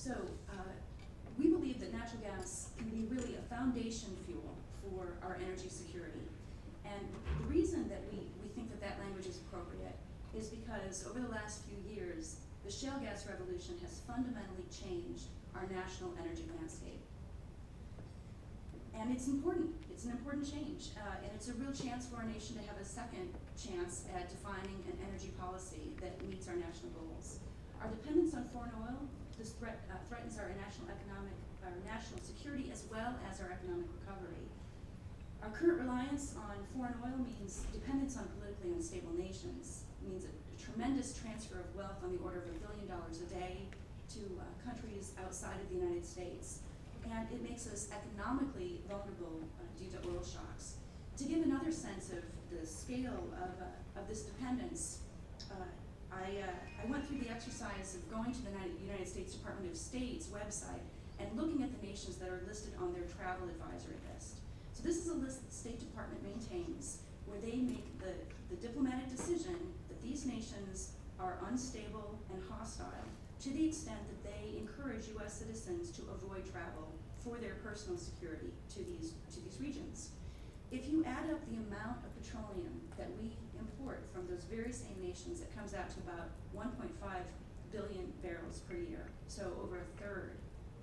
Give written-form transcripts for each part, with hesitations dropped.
So we believe that natural gas can be really a foundation fuel for our energy security. And the reason that we think that that language is appropriate is because over the last few years, the shale gas revolution has fundamentally changed our national energy landscape. And it's important. It's an important change. And it's a real chance for our nation to have a second chance at defining an energy policy that meets our national goals. Our dependence on foreign oil, this threatens our national security as well as our economic recovery. Our current reliance on foreign oil means dependence on politically unstable nations. It means a tremendous transfer of wealth on the order of $1 billion a day to countries outside of the United States. And it makes us economically vulnerable due to oil shocks. To give another sense of the scale of this dependence, I went through the exercise of going to the United States Department of State's website and looking at the nations that are listed on their travel advisory list. So this is a list that the State Department maintains where they make the diplomatic decision that these nations are unstable and hostile to the extent that they encourage U.S. citizens to avoid travel for their personal security to these regions. If you add up the amount of petroleum that we import from those very same nations, it comes out to about 1.5 billion barrels per year. So over a third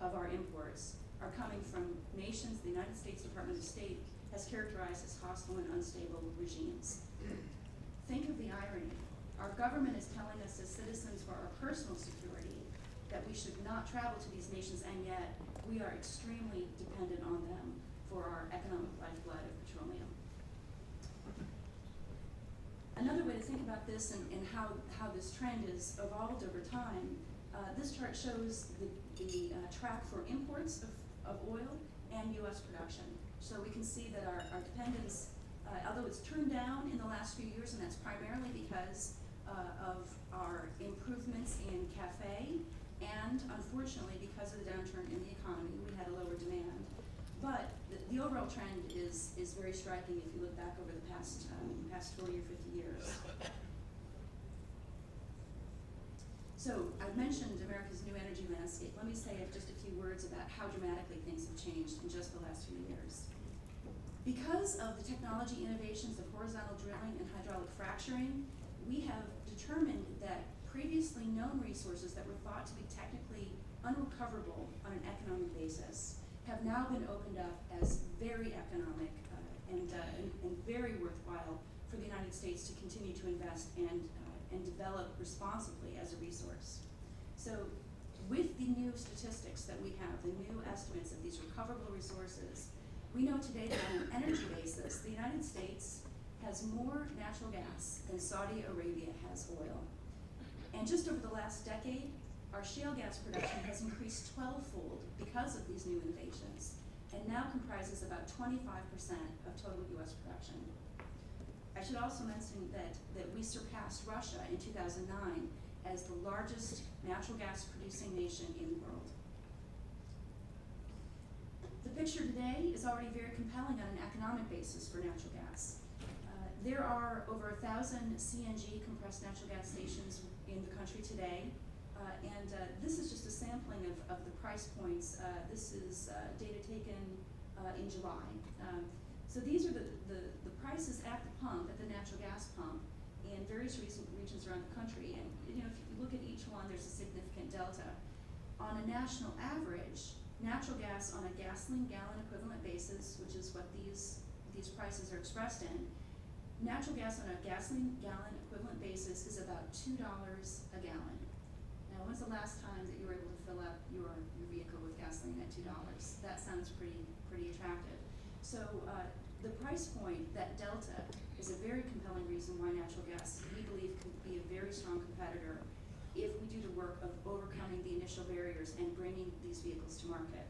of our imports are coming from nations the United States Department of State has characterized as hostile and unstable regimes. Think of the irony. Our government is telling us as citizens for our personal security that we should not travel to these nations, and yet we are extremely dependent on them for our economic lifeblood of petroleum. Another way to think about this and how this trend has evolved over time, this chart shows the track for imports of oil and U.S. production. So we can see that our dependence, although it's turned down in the last few years, and that's primarily because of our improvements in CAFE, and unfortunately because of the downturn in the economy, we had a lower demand. But the overall trend is very striking if you look back over the past 40 or 50 years. So I've mentioned America's new energy landscape. Let me say just a few words about how dramatically things have changed in just the last few years. Because of the technology innovations of horizontal drilling and hydraulic fracturing, we have determined that previously known resources that were thought to be technically unrecoverable on an economic basis have now been opened up as very economic and very worthwhile for the United States to continue to invest and develop responsibly as a resource. So with the new statistics that we have, the new estimates of these recoverable resources, we know today that on an energy basis, the United States has more natural gas than Saudi Arabia has oil. And just over the last decade, our shale gas production has increased 12-fold because of these new innovations, and now comprises about 25% of total U.S. production. I should also mention that we surpassed Russia in 2009 as the largest natural gas producing nation in the world. The picture today is already very compelling on an economic basis for natural gas. There are over 1,000 CNG compressed natural gas stations in the country today, and this is just a sampling of the price points. This is data taken in July. So these are the prices at the pump, at the natural gas pump, in various regions around the country. And if you look at each one, there's a significant delta. On a national average, natural gas on a gasoline gallon equivalent basis, which is what these prices are expressed in, natural gas on a gasoline gallon equivalent basis is about $2 a gallon. Now, when's the last time that you were able to fill up your vehicle with gasoline at $2? That sounds pretty attractive. So the price point, that delta, is a very compelling reason why natural gas, we believe, could be a very strong competitor if we do the work of overcoming the initial barriers and bringing these vehicles to market.